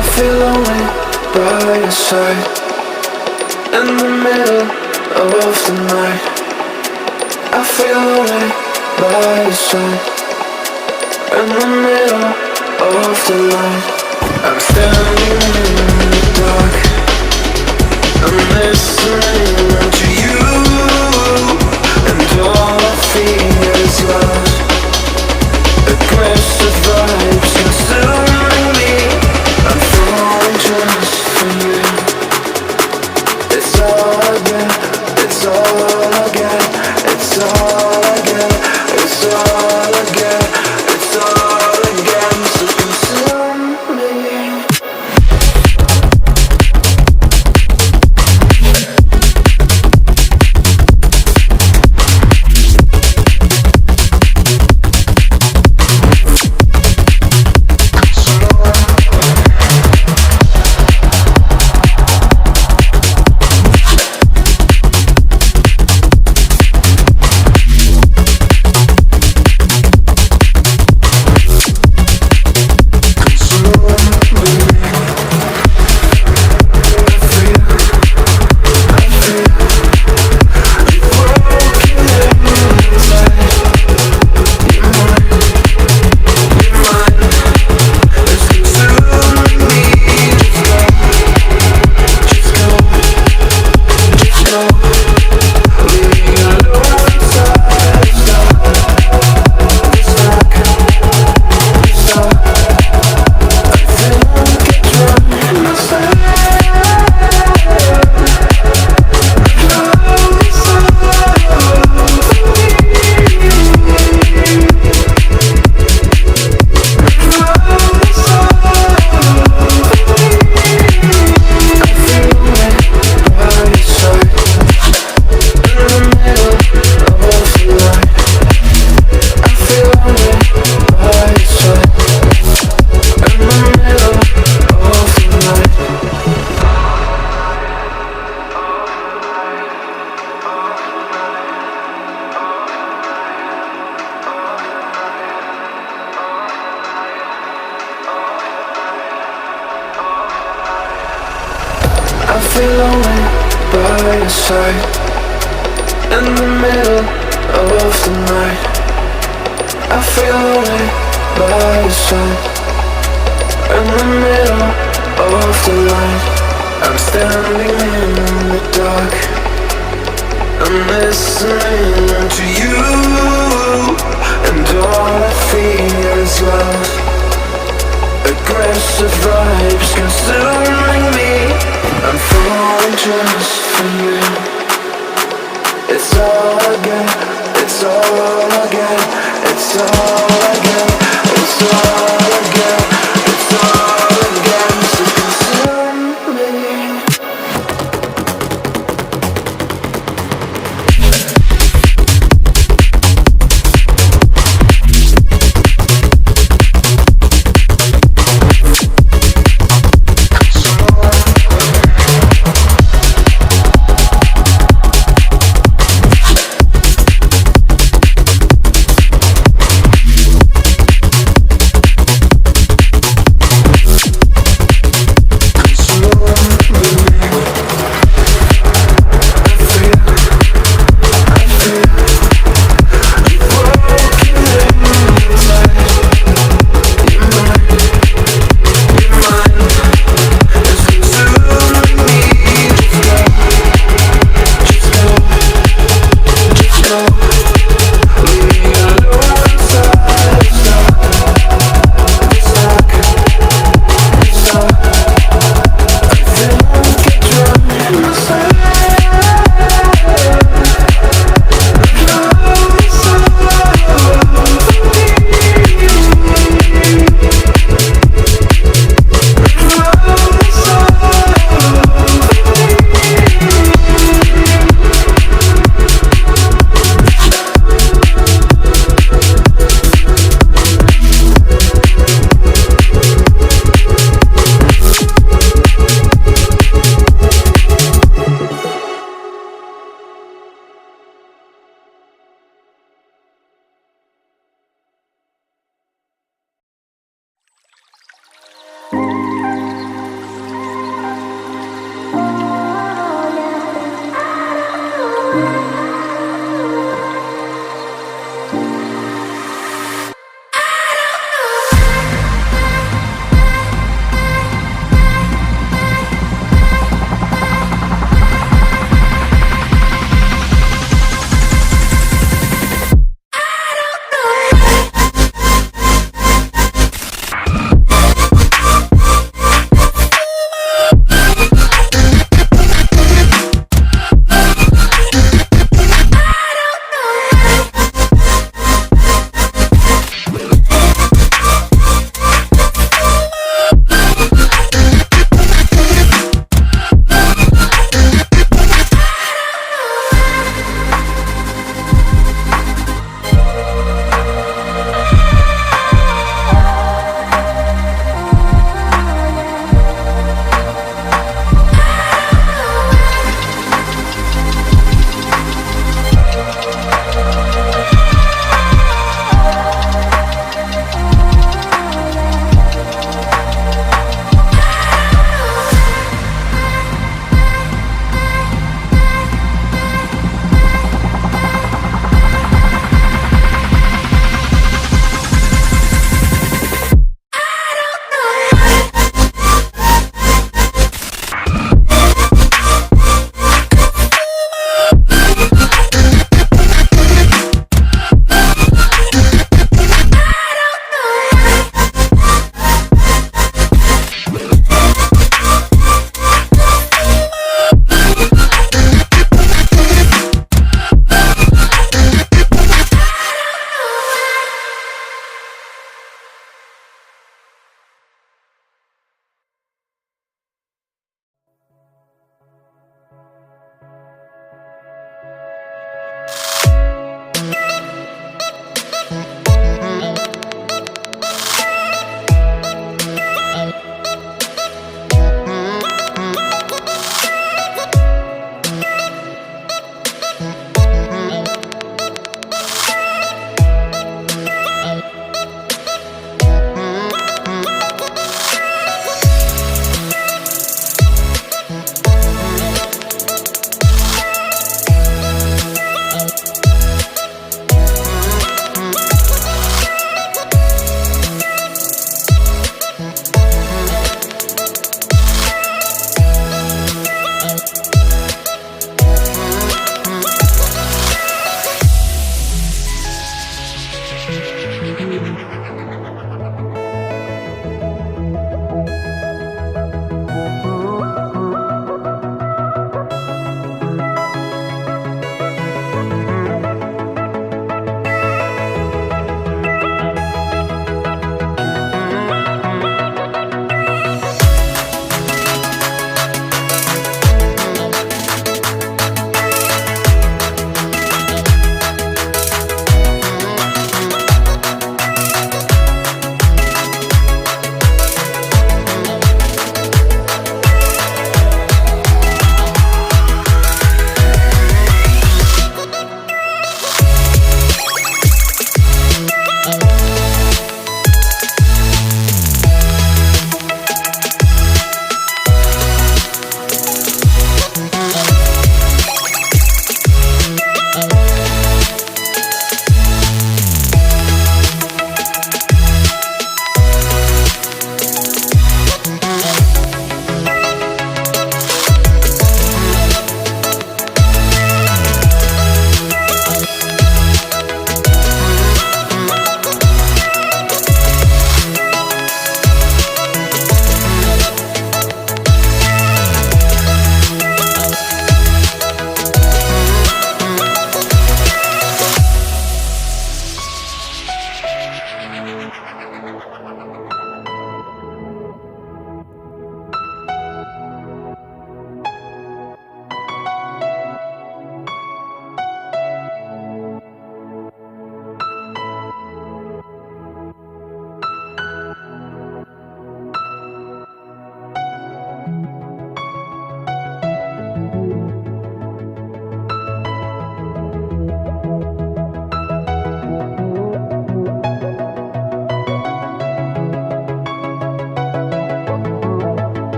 I feel lonely by your side. In the middle of the night, I feel lonely by your side. In the middle of the night, I'm standing in the dark. I'm listening to you, and all I feel is love. Aggressive vibes consuming me. I'm falling just for you. It's all I get, it's all I get, it's all I get, it's all I get, it's all I get. So consume me. I feel lonely by your side. In the middle of the night, I feel lonely by your side. In the middle of the light, I'm standing in the dark. I'm listening to you, and all I feel is love. Aggressive vibes consuming me. I'm falling just for you. It's all I get, it's all I get, it's all I get, it's all I get, it's all I get. So consume me.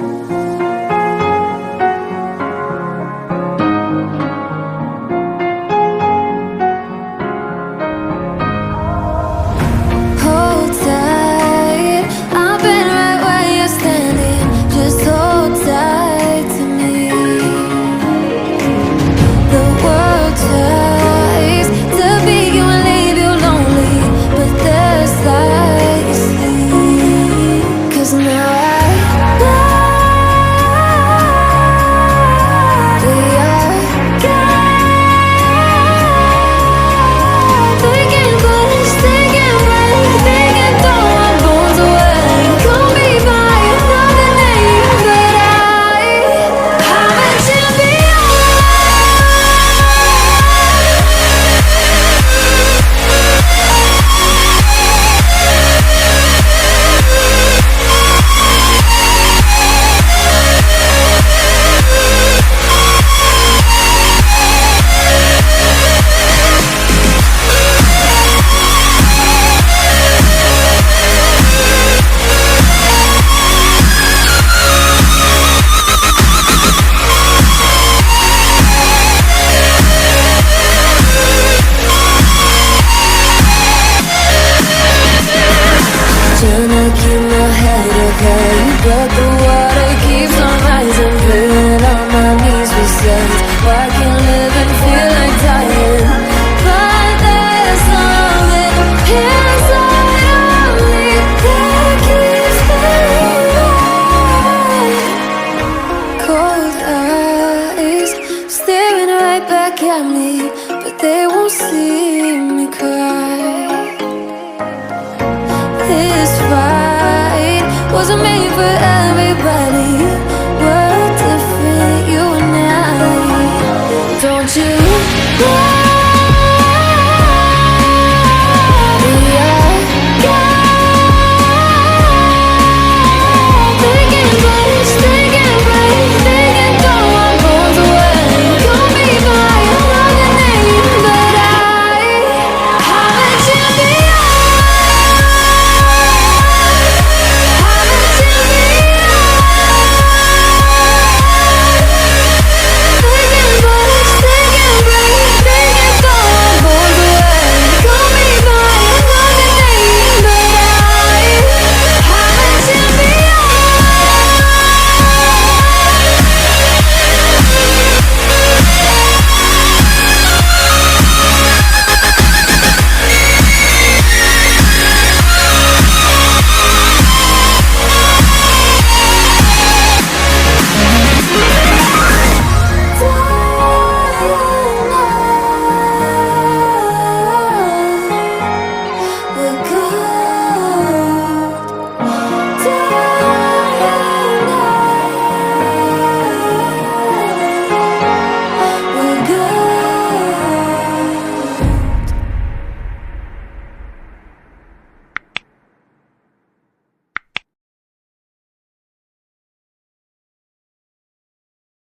Hold tight, I've been right where you're standing. Just hold tight to me. The world tries to beat you and leave you lonely, but there's light you sleep. 'Cause now I know we are God. They can put us, they can break, they can throw our bones away. Call me by another name, but I'm a champion. Trying to keep my head up high, but the water keeps on rising. Feeling on my knees besides. Why can't live and feel like dying? But there's something inside of me that keeps me alive. Cold eyes staring right back at me, but they won't see me cry. This fight wasn't made for everybody.